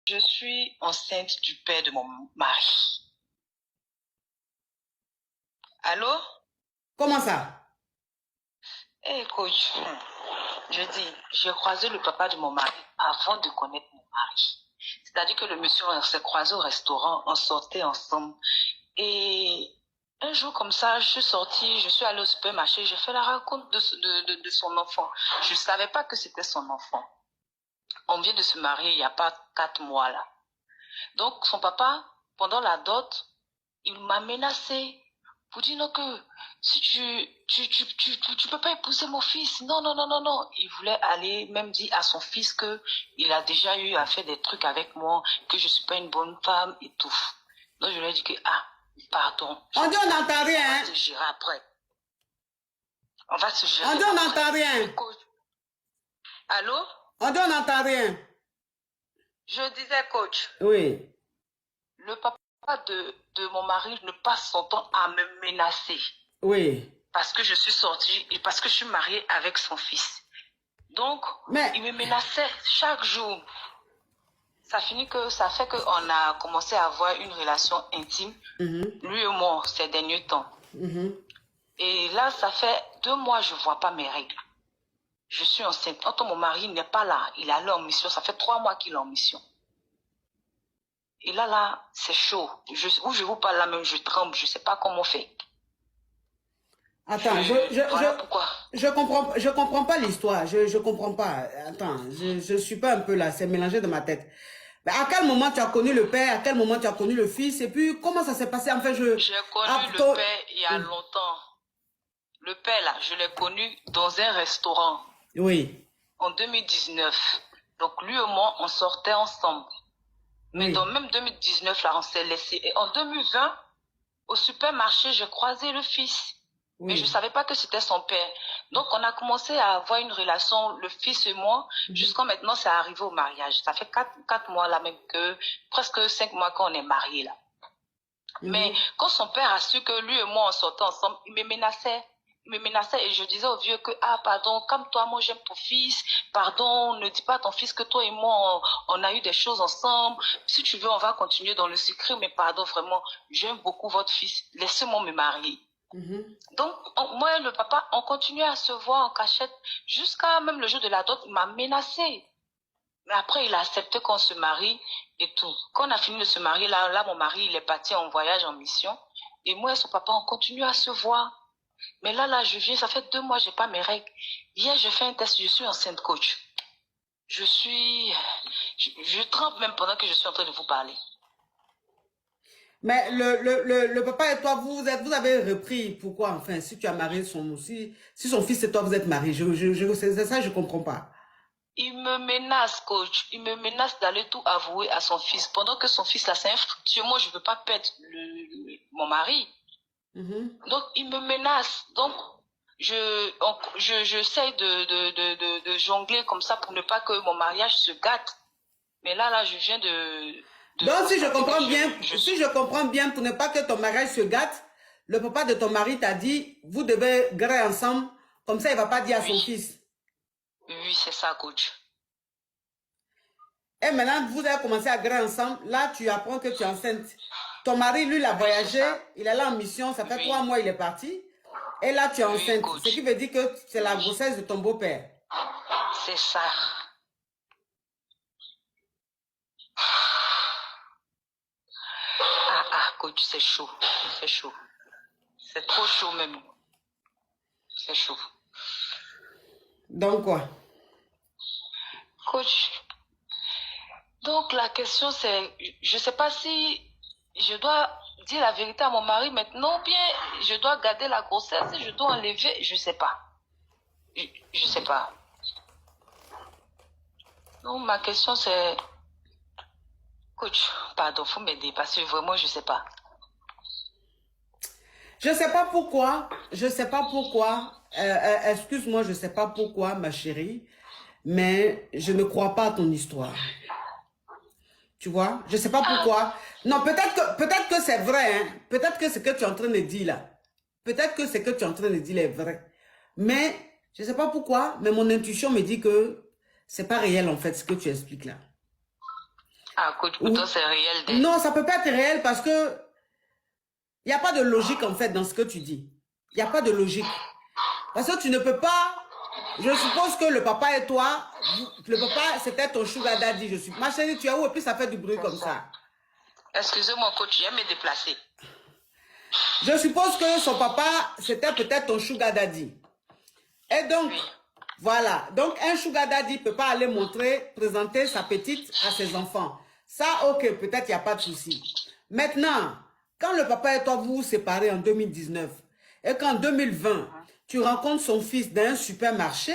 Je suis enceinte du père de mon mari. Allô? Comment ça? Eh, coach, je dis, j'ai croisé le papa de mon mari avant de connaître mon mari. C'est-à-dire que le monsieur, on s'est croisé au restaurant, on sortait ensemble. Et un jour comme ça, je suis sortie, je suis allée au supermarché, j'ai fait la rencontre de son enfant. Je ne savais pas que c'était son enfant. On vient de se marier il n'y a pas 4 mois là. Donc son papa, pendant la dot, il m'a menacé pour dire non que si tu peux pas épouser mon fils. Non, non, non, non, non. Il voulait aller même dire à son fils que il a déjà eu à faire des trucs avec moi, que je suis pas une bonne femme et tout. Donc je lui ai dit que, pardon. On dit on n'entend rien. On va se gérer après. On va se gérer. On dit on n'entend rien. Allô? On dit on n'entend rien. Je disais, coach. Oui. Le papa de mon mari ne passe son temps à me menacer. Oui. Parce que je suis sortie et parce que je suis mariée avec son fils. Donc, il me menaçait chaque jour. Ça fait qu'on a commencé à avoir une relation intime, lui et moi, ces derniers temps. Et là, ça fait 2 mois, je ne vois pas mes règles. Je suis enceinte. Quand mon mari n'est pas là, il est allé en mission. Ça fait 3 mois qu'il est en mission. Et là, c'est chaud. Où je vous parle là même, je tremble. Je ne sais pas comment faire. Attends, je comprends pas l'histoire. Je comprends pas. Attends, je suis pas un peu là. C'est mélangé dans ma tête. Mais à quel moment tu as connu le père? À quel moment tu as connu le fils? Et puis, comment ça s'est passé? En fait, j'ai connu le père il y a longtemps. Le père, là, je l'ai connu dans un restaurant. Oui. En 2019. Donc, lui et moi, on sortait ensemble. Mais dans même 2019, là, on s'est laissé. Et en 2020, au supermarché, j'ai croisé le fils. Mais je ne savais pas que c'était son père. Donc, on a commencé à avoir une relation, le fils et moi, jusqu'à maintenant, c'est arrivé au mariage. Ça fait 4 mois là même que, presque 5 mois qu'on est mariés là. Mais quand son père a su que lui et moi, on sortait ensemble, il me menaçait. Il me menaçait et je disais au vieux que, pardon, comme toi, moi j'aime ton fils, pardon, ne dis pas à ton fils que toi et moi, on a eu des choses ensemble. Si tu veux, on va continuer dans le secret, mais pardon, vraiment, j'aime beaucoup votre fils, laissez-moi me marier. Donc, moi et le papa, on continuait à se voir en cachette jusqu'à même le jour de la dot, il m'a menacé. Mais après, il a accepté qu'on se marie et tout. Quand on a fini de se marier, là, mon mari, il est parti en voyage, en mission. Et moi et son papa, on continue à se voir. Mais là, je viens, ça fait 2 mois, j'ai pas mes règles. Hier, j'ai fait un test, je suis enceinte, coach. Je tremble même pendant que je suis en train de vous parler. Mais le papa et toi, vous avez repris. Pourquoi, enfin, si tu as marié si son fils et toi, vous êtes mariés, c'est ça, je comprends pas. Il me menace, coach. Il me menace d'aller tout avouer à son fils. Pendant que son fils, là, c'est infructueux. Moi, je veux pas perdre mon mari. Donc, il me menace. Donc, j'essaie de jongler comme ça pour ne pas que mon mariage se gâte. Mais là, je viens donc, si je comprends bien, pour ne pas que ton mariage se gâte, le papa de ton mari t'a dit, vous devez grer ensemble, comme ça, il va pas dire à son fils. Oui, c'est ça, coach. Et maintenant, vous avez commencé à grer ensemble. Là, tu apprends que tu es enceinte. Ton mari, lui, il a voyagé. Il est là en mission. Ça fait 3 mois, il est parti. Et là, tu es enceinte. Ce qui veut dire que c'est la grossesse de ton beau-père. C'est ça. Coach, c'est chaud. C'est chaud. C'est trop chaud même. C'est chaud. Donc quoi? Coach, donc la question c'est, je ne sais pas si je dois dire la vérité à mon mari maintenant ou bien je dois garder la grossesse, je dois enlever, je ne sais pas. Je ne sais pas. Donc ma question c'est, coach, pardon, faut m'aider parce que vraiment je ne sais pas. Je sais pas pourquoi, excuse-moi, je sais pas pourquoi, ma chérie, mais je ne crois pas à ton histoire. Tu vois, je sais pas pourquoi. Non, peut-être que c'est vrai, hein. Peut-être que ce que tu es en train de dire là, peut-être que ce que tu es en train de dire est vrai. Mais, je sais pas pourquoi, mais mon intuition me dit que c'est pas réel en fait ce que tu expliques là. Ah, coach, pour toi, c'est réel. Non, ça peut pas être réel parce que il n'y a pas de logique en fait dans ce que tu dis. Il n'y a pas de logique. Parce que tu ne peux pas... Je suppose que le papa et toi, le papa, c'était ton sugar daddy, je suis. Ma chérie, tu es où? Et puis ça fait du bruit comme ça. Excusez-moi, coach, je vais me déplacer. Je suppose que son papa, c'était peut-être ton sugar daddy. Et donc, Oui. voilà. Donc, un sugar daddy ne peut pas aller présenter sa petite à ses enfants. Ça, ok, peut-être il n'y a pas de souci. Maintenant, quand le papa et toi vous vous séparez en 2019 et qu'en 2020, tu rencontres son fils dans un supermarché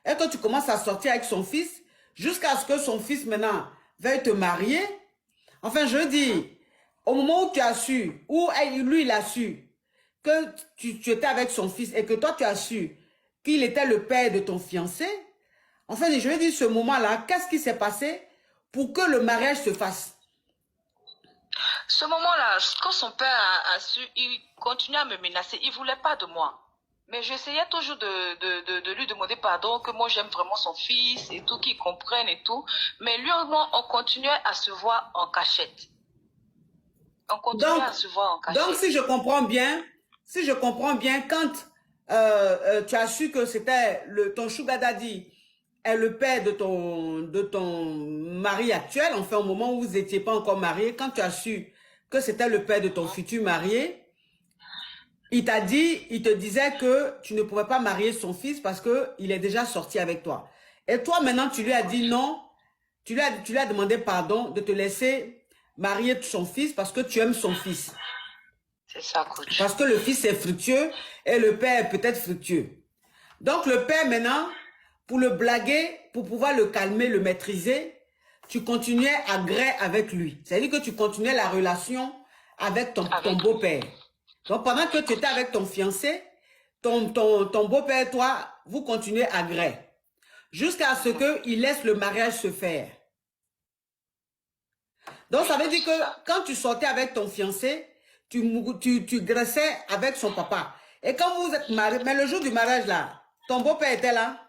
et que tu commences à sortir avec son fils jusqu'à ce que son fils maintenant veuille te marier, enfin, je dis, au moment où tu as su, où lui il a su que tu étais avec son fils et que toi tu as su qu'il était le père de ton fiancé, enfin, je veux dire, ce moment-là, qu'est-ce qui s'est passé pour que le mariage se fasse? Ce moment-là, quand son père a su, il continuait à me menacer. Il ne voulait pas de moi. Mais j'essayais toujours de lui demander pardon, que moi j'aime vraiment son fils et tout, qu'il comprenne et tout. Mais lui et moi, on continuait à se voir en cachette. On continuait à se voir en cachette. Donc, si je comprends bien, quand tu as su que c'était ton sugar daddy est le père de ton mari actuel, enfin au moment où vous n'étiez pas encore mariés, quand tu as su que c'était le père de ton futur marié, il te disait que tu ne pouvais pas marier son fils parce qu'il est déjà sorti avec toi. Et toi, maintenant, tu lui as dit non, tu lui as demandé pardon de te laisser marier son fils parce que tu aimes son fils. C'est ça, coach. Parce que le fils est fructueux et le père est peut-être fructueux. Donc le père maintenant, pour le blaguer, pour pouvoir le calmer, le maîtriser, tu continuais à gré avec lui. C'est-à-dire que tu continuais la relation avec ton beau-père. Donc pendant que tu étais avec ton fiancé, ton beau-père et toi, vous continuez à gré. Jusqu'à ce qu'il laisse le mariage se faire. Donc ça veut dire que quand tu sortais avec ton fiancé, tu graissais avec son papa. Et quand vous êtes mariés, mais le jour du mariage là, ton beau-père était là?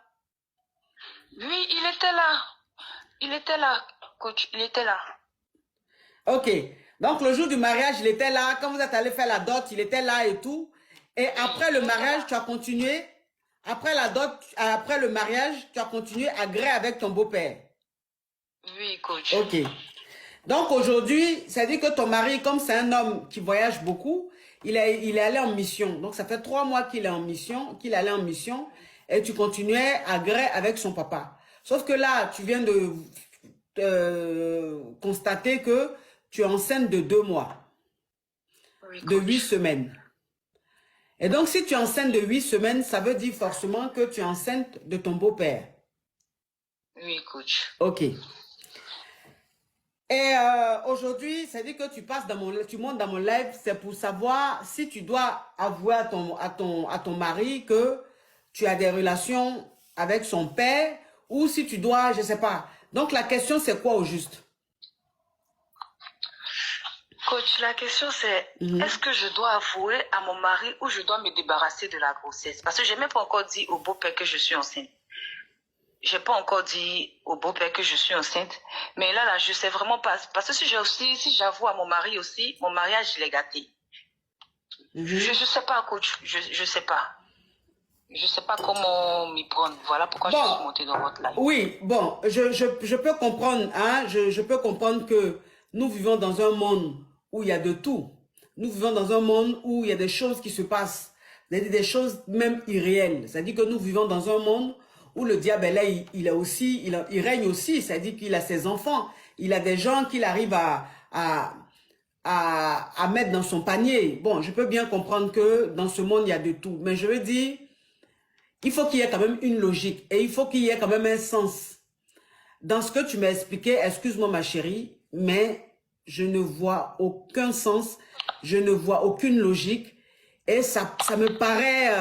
Oui, il était là. Il était là, coach, il était là. Ok. Donc le jour du mariage, il était là. Quand vous êtes allé faire la dot, il était là et tout. Et après le mariage, tu as continué. Après la dot, après le mariage, tu as continué à gré avec ton beau-père. Oui, coach. Ok. Donc aujourd'hui, ça dit que ton mari, comme c'est un homme qui voyage beaucoup, il est allé en mission. Donc ça fait 3 mois qu'il est en mission, qu'il allait en mission, et tu continuais à gré avec son papa. Sauf que là, tu viens de constater que tu es enceinte de 2 mois, Oui, de 8 semaines. Et donc si tu es enceinte de 8 semaines, ça veut dire forcément que tu es enceinte de ton beau-père. Oui, coach. Ok. Et aujourd'hui, ça dit que tu montes dans mon live, c'est pour savoir si tu dois avouer à ton mari que tu as des relations avec son père ou si tu dois, je sais pas. Donc la question c'est quoi au juste? Coach, la question c'est, est-ce que je dois avouer à mon mari ou je dois me débarrasser de la grossesse? Parce que je n'ai même pas encore dit au beau-père que je suis enceinte. Je n'ai pas encore dit au beau-père que je suis enceinte. Mais là, je ne sais vraiment pas. Parce que si j'avoue à mon mari aussi, mon mariage, il est gâté. Je ne sais pas, coach. Je ne sais pas. Je ne sais pas comment m'y prendre. Voilà pourquoi je suis montée dans votre live. Oui, bon, je peux comprendre, hein, je peux comprendre que nous vivons dans un monde où il y a de tout. Nous vivons dans un monde où il y a des choses qui se passent, des choses même irréelles. C'est-à-dire que nous vivons dans un monde où le diable est là, il règne aussi. C'est-à-dire qu'il a ses enfants, il a des gens qu'il arrive à mettre dans son panier. Bon, je peux bien comprendre que dans ce monde, il y a de tout. Mais je veux dire, il faut qu'il y ait quand même une logique et il faut qu'il y ait quand même un sens. Dans ce que tu m'as expliqué, excuse-moi ma chérie, mais je ne vois aucun sens, je ne vois aucune logique et ça me paraît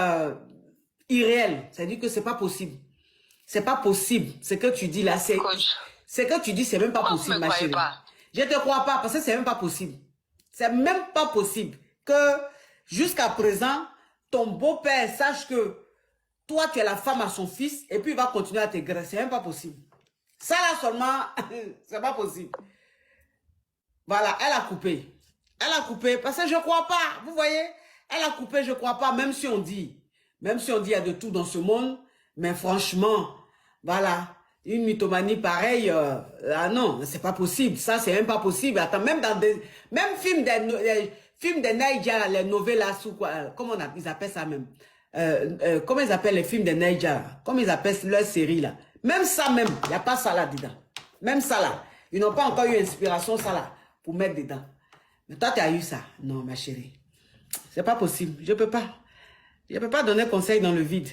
irréel. C'est-à-dire que c'est pas possible. C'est pas possible. Ce que tu dis là, c'est que tu dis, c'est même pas possible, ma chérie. Je te crois pas parce que c'est même pas possible. C'est même pas possible que jusqu'à présent, ton beau-père sache que toi, tu es la femme à son fils et puis il va continuer à te graisser. C'est même pas possible. Ça là seulement, c'est pas possible. Voilà, elle a coupé. Elle a coupé parce que je ne crois pas. Vous voyez, elle a coupé, je ne crois pas, même si on dit. Même si on dit il y a de tout dans ce monde. Mais franchement, voilà, une mythomanie pareille, ah non, c'est pas possible. Ça, c'est même pas possible. Attends, même dans des... Même films des Naija, les novellas ou quoi, comment ils appellent ça même? Comment ils appellent les films des Naija? Comment ils appellent leur série là? Même ça même, il n'y a pas ça là dedans. Même ça là. Ils n'ont pas encore eu inspiration ça là pour mettre dedans. Mais toi, tu as eu ça. Non, ma chérie. C'est pas possible. Je peux pas. Je peux pas donner conseil dans le vide.